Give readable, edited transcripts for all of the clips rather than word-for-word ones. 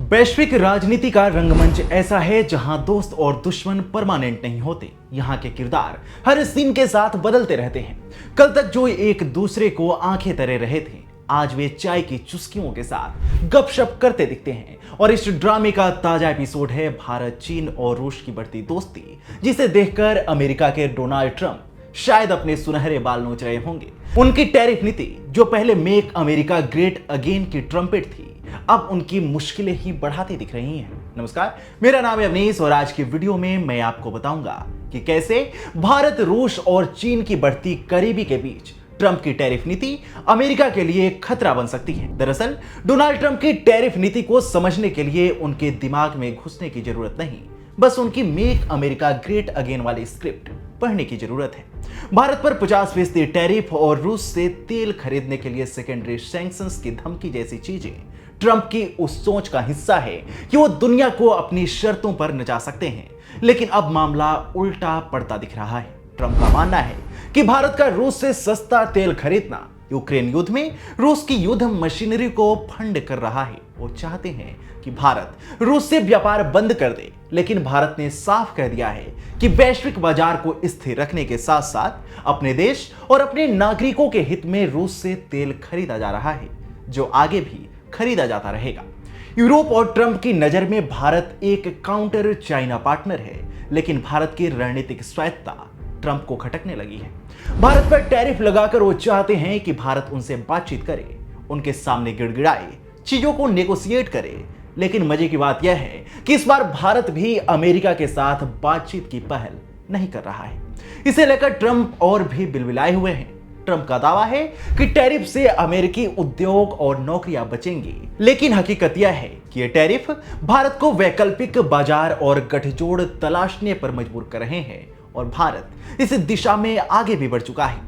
वैश्विक राजनीति का रंगमंच ऐसा है जहां दोस्त और दुश्मन परमानेंट नहीं होते। यहां के किरदार हर सीन के साथ बदलते रहते हैं। कल तक जो एक दूसरे को आंखें तरे रहे थे, आज वे चाय की चुस्कियों के साथ गपशप करते दिखते हैं। और इस ड्रामे का ताजा एपिसोड है भारत, चीन और रूस की बढ़ती दोस्ती, जिसे देखकर अमेरिका के डोनाल्ड ट्रंप शायद अपने सुनहरे बाल नोच रहे होंगे। उनकी टैरिफ नीति, जो पहले मेक अमेरिका ग्रेट अगेन की ट्रम्पेट थी, अब उनकी मुश्किलें ही बढ़ाती दिख रही हैं। नमस्कार, मेरा नाम है अवनीश और आज की वीडियो में मैं आपको बताऊंगा कि कैसे भारत, रूस और चीन की बढ़ती करीबी के बीच ट्रंप की टैरिफ नीति अमेरिका के लिए खतरा बन सकती है। दरअसल डोनाल्ड ट्रंप की टैरिफ नीति को समझने के लिए उनके दिमाग में घुसने की जरूरत नहीं, बस उनकी मेक अमेरिका ग्रेट अगेन वाली स्क्रिप्ट पढ़ने की जरूरत है। भारत पर 50% टैरिफ और रूस से तेल खरीदने के लिए सेकेंडरी सैंक्शंस की धमकी जैसी चीजें ट्रंप की उस सोच का हिस्सा है कि वो दुनिया को अपनी शर्तों पर नचा सकते हैं। लेकिन अब मामला उल्टा पड़ता दिख रहा है। ट्रंप का मानना है कि भारत का रूस से सस्ता तेल खरीदना यूक्रेन युद्ध में रूस की युद्ध मशीनरी को फंड कर रहा है। वो चाहते हैं कि भारत रूस से व्यापार बंद कर दे, लेकिन भारत ने साफ कह दिया है कि वैश्विक बाजार को स्थिर रखने के साथ साथ अपने देश और अपने नागरिकों के हित में रूस से तेल खरीदा जा रहा है, जो आगे भी खरीदा जाता रहेगा। यूरोप और ट्रंप की नजर में भारत एक काउंटर चाइना पार्टनर है, लेकिन भारत की रणनीतिक स्वायत्तता ट्रंप को खटकने लगी है। भारत पर टैरिफ लगाकर वो चाहते हैं कि भारत उनसे बातचीत करे, उनके सामने गिड़गिड़ाए, चीजों को नेगोशिएट करे। लेकिन मजे की बात यह है कि इस बार भारत भी अमेरिका के साथ बातचीत की पहल नहीं कर रहा है। इसे लेकर ट्रंप और भी बिलबिलाए हुए हैं। ट्रंप का दावा है कि टैरिफ से अमेरिकी उद्योग और नौकरियां बचेंगी, लेकिन हकीकत यह है कि ये टैरिफ भारत को वैकल्पिक बाजार और गठजोड़ तलाशने पर मजबूर कर रहे हैं और भारत इस दिशा में आगे भी बढ़ चुका है।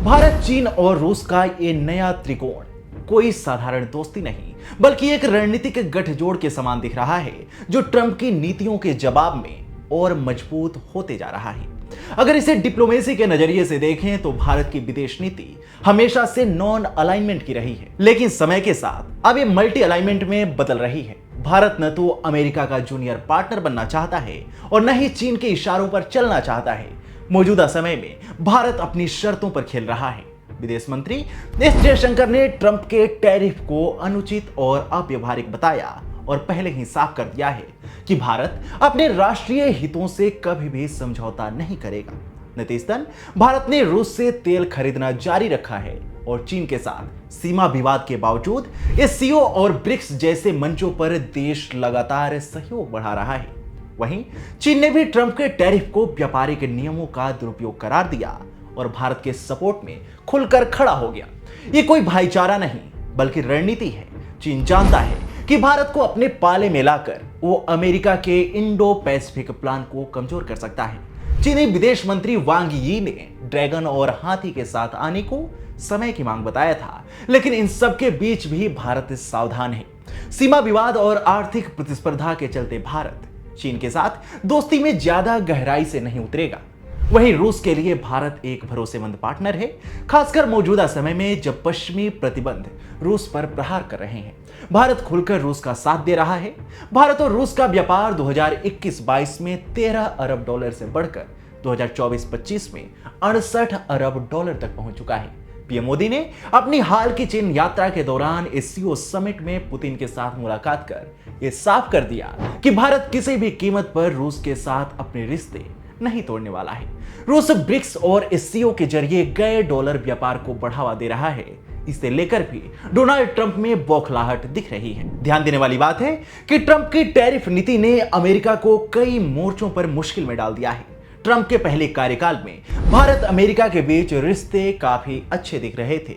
भारत, चीन और रूस का ये नया त्रिकोण कोई साधारण दोस्ती नहीं, बल्कि एक रणनीतिक गठजोड़ के समान दिख रहा है, जो ट्रंप की नीतियों के जवाब में और मजबूत होते जा रहा है। अगर इसे डिप्लोमेसी के नजरिए से देखें तो भारत की विदेश नीति हमेशा से नॉन अलाइनमेंट की रही है, लेकिन समय के साथ अब ये मल्टी अलाइनमेंट में बदल रही है। भारत न तो अमेरिका का जूनियर पार्टनर बनना चाहता है और न ही चीन के इशारों पर चलना चाहता है। मौजूदा समय में भारत अपनी शर्तों पर खेल रहा है। विदेश मंत्री एस जयशंकर ने ट्रंप के टैरिफ को अनुचित और अव्यवहारिक बताया और पहले ही साफ कर दिया है कि भारत अपने राष्ट्रीय हितों से कभी भी समझौता नहीं करेगा। नतीजतन भारत ने रूस से तेल खरीदना जारी रखा है और चीन के साथ सीमा विवाद के बावजूद एससीओ और ब्रिक्स जैसे मंचों पर देश लगातार सहयोग बढ़ा रहा है। वहीं चीन ने भी ट्रंप के टैरिफ को व्यापारिक नियमों का दुरुपयोग करार दिया और भारत के सपोर्ट में खुलकर खड़ा हो गया। ये कोई भाईचारा नहीं, बल्कि रणनीति है। चीन जानता है कि भारत को अपने पाले में लाकर वो अमेरिका के इंडो पैसिफिक प्लान को कमजोर कर सकता है। चीनी विदेश मंत्री वांग यी ने ड्रैगन और हाथी के साथ आने को समय की मांग बताया था, लेकिन इन सब के बीच भी भारत सावधान है। सीमा विवाद और आर्थिक प्रतिस्पर्धा के चलते भारत चीन के साथ दोस्ती में ज्यादा गहराई से नहीं उतरेगा। वहीं रूस के लिए भारत एक भरोसेमंद पार्टनर है, खासकर मौजूदा समय में जब पश्चिमी प्रतिबंध रूस पर प्रहार कर रहे हैं। भारत खुलकर रूस का साथ दे रहा है। भारत और रूस का व्यापार 2021-22 में 13 अरब डॉलर से बढ़कर 2024-25 में 68 अरब डॉलर तक पहुंच चुका है। पीएम मोदी ने अपनी हाल की चीन यात्रा के दौरान एससीओ समिट में पुतिन के साथ मुलाकात कर यह साफ कर दिया कि भारत किसी भी कीमत पर रूस के साथ अपने रिश्ते नहीं तोड़ने वाला है। रूस ब्रिक्स और एससीओ के जरिए गए डॉलर व्यापार को बढ़ावा दे रहा है। इसे लेकर भी डोनाल्ड ट्रंप में बौखलाहट दिख रही है। ध्यान देने वाली बात है कि ट्रंप की टैरिफ नीति ने अमेरिका को कई मोर्चों पर मुश्किल में डाल दिया है। ट्रंप के पहले कार्यकाल में भारत अमेरिका के बीच रिश्ते काफी अच्छे दिख रहे थे।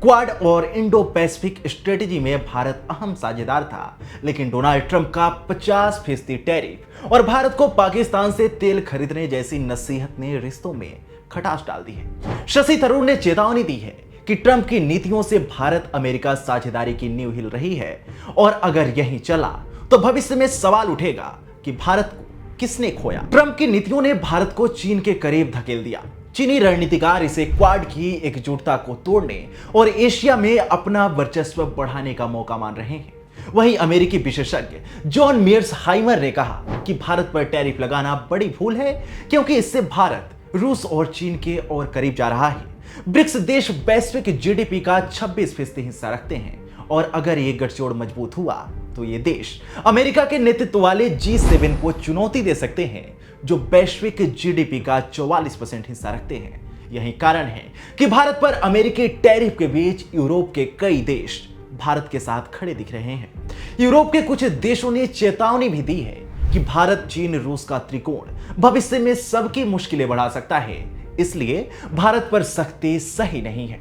क्वाड और इंडो पैसिफिक स्ट्रेटेजी में भारत अहम साझेदार था, लेकिन डोनाल्ड ट्रंप का 50% टैरिफ और भारत को पाकिस्तान से तेल खरीदने जैसी नसीहत ने रिश्तों में खटास डाल दी है। शशि थरूर ने चेतावनी दी है कि ट्रंप की नीतियों से भारत अमेरिका साझेदारी की नींव हिल रही है और अगर यही चला तो भविष्य में सवाल उठेगा कि भारत को किसने खोया। ट्रंप की नीतियों ने भारत को चीन के करीब धकेल दिया। चीनी रणनीतिकार इसे क्वाड की एकजुटता को तोड़ने और एशिया में अपना वर्चस्व बढ़ाने का मौका मान रहे हैं। वहीं अमेरिकी विशेषज्ञ जॉन मेयर्स हाइमर ने कहा कि भारत पर टैरिफ लगाना बड़ी भूल है, क्योंकि इससे भारत रूस और चीन के और करीब जा रहा है। ब्रिक्स देश वैश्विक जीडीपी का 26% हिस्सा रखते हैं, और अगर ये गठजोड़ मजबूत हुआ तो ये देश अमेरिका के नेतृत्व वाले G7 को चुनौती दे सकते हैं, जो वैश्विक जीडीपी का 44% हिस्सा रखते हैं। यही कारण है कि भारत पर अमेरिकी टैरिफ के बीच यूरोप के कई देश भारत के साथ खड़े दिख रहे हैं। यूरोप के कुछ देशों ने चेतावनी भी दी है कि भारत चीन रूस का त्रिकोण भविष्य में सबकी मुश्किलें बढ़ा सकता है, इसलिए भारत पर सख्ती सही नहीं है।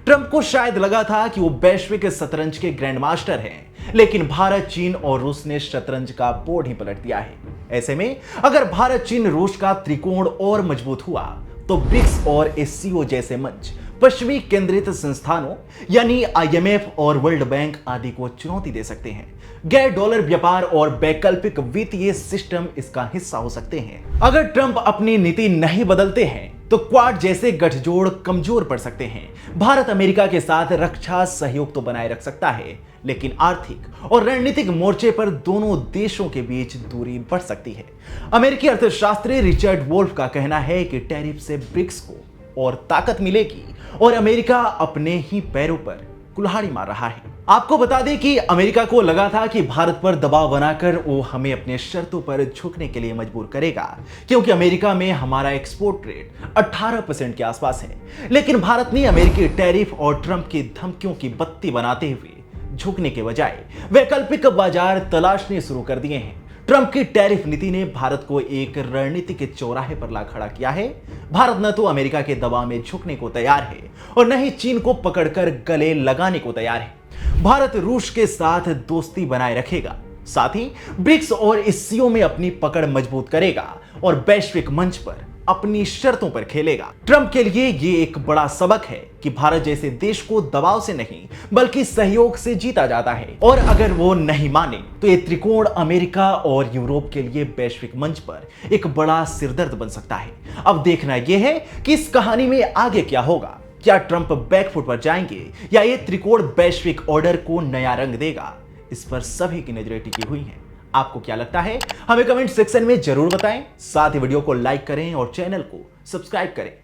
ट्रंप को शायद लगा था कि वो वैश्विक शतरंज के ग्रैंड मास्टर हैं, लेकिन भारत चीन और रूस ने शतरंज का बोर्ड ही पलट दिया है। ऐसे में अगर भारत चीन रूस का त्रिकोण और मजबूत हुआ तो ब्रिक्स और एससीओ जैसे मंच पश्चिमी केंद्रित संस्थानों यानी आईएमएफ और वर्ल्ड बैंक आदि को चुनौती दे सकते हैं। गैर डॉलर व्यापार और वैकल्पिक वित्तीय सिस्टम इसका हिस्सा हो सकते हैं। अगर ट्रंप अपनी नीति नहीं बदलते हैं तो क्वाड जैसे गठजोड़ कमजोर पड़ सकते हैं। भारत अमेरिका के साथ रक्षा सहयोग तो बनाए रख सकता है, लेकिन आर्थिक और रणनीतिक मोर्चे पर दोनों देशों के बीच दूरी बढ़ सकती है। अमेरिकी अर्थशास्त्री रिचर्ड वोल्फ का कहना है कि टैरिफ से ब्रिक्स को और ताकत मिलेगी और अमेरिका अपने ही पैरों पर कुल्हाड़ी मार रहा है। आपको बता दें कि अमेरिका को लगा था कि भारत पर दबाव बनाकर वो हमें अपने शर्तों पर झुकने के लिए मजबूर करेगा, क्योंकि अमेरिका में हमारा एक्सपोर्ट रेट 18% के आसपास है। लेकिन भारत ने अमेरिकी टैरिफ और ट्रंप की धमकियों की बत्ती बनाते हुए झुकने के बजाय वैकल्पिक बाजार तलाशने शुरू कर दिए हैं। ट्रंप की टैरिफ नीति ने भारत को एक रणनीतिक चौराहे पर ला खड़ा किया है। भारत न तो अमेरिका के दबाव में झुकने को तैयार है और न ही चीन को पकड़कर गले लगाने को तैयार है। भारत रूस के साथ दोस्ती बनाए रखेगा, साथ ही ब्रिक्स और एससीओ में अपनी पकड़ मजबूत करेगा और वैश्विक मंच पर अपनी शर्तों पर खेलेगा। ट्रंप के लिए ये एक बड़ा सबक है कि भारत जैसे देश को दबाव से नहीं बल्कि सहयोग से जीता जाता है, और अगर वो नहीं माने तो ये त्रिकोण अमेरिका और यूरोप के लिए वैश्विक मंच पर एक बड़ा सिरदर्द बन सकता है। अब देखना यह है कि इस कहानी में आगे क्या होगा। क्या ट्रंप बैकफुट पर जाएंगे या ये त्रिकोण वैश्विक ऑर्डर को नया रंग देगा? इस पर सभी की नजरें टिकी हुई हैं। आपको क्या लगता है हमें कमेंट सेक्शन में जरूर बताएं। साथ ही वीडियो को लाइक करें और चैनल को सब्सक्राइब करें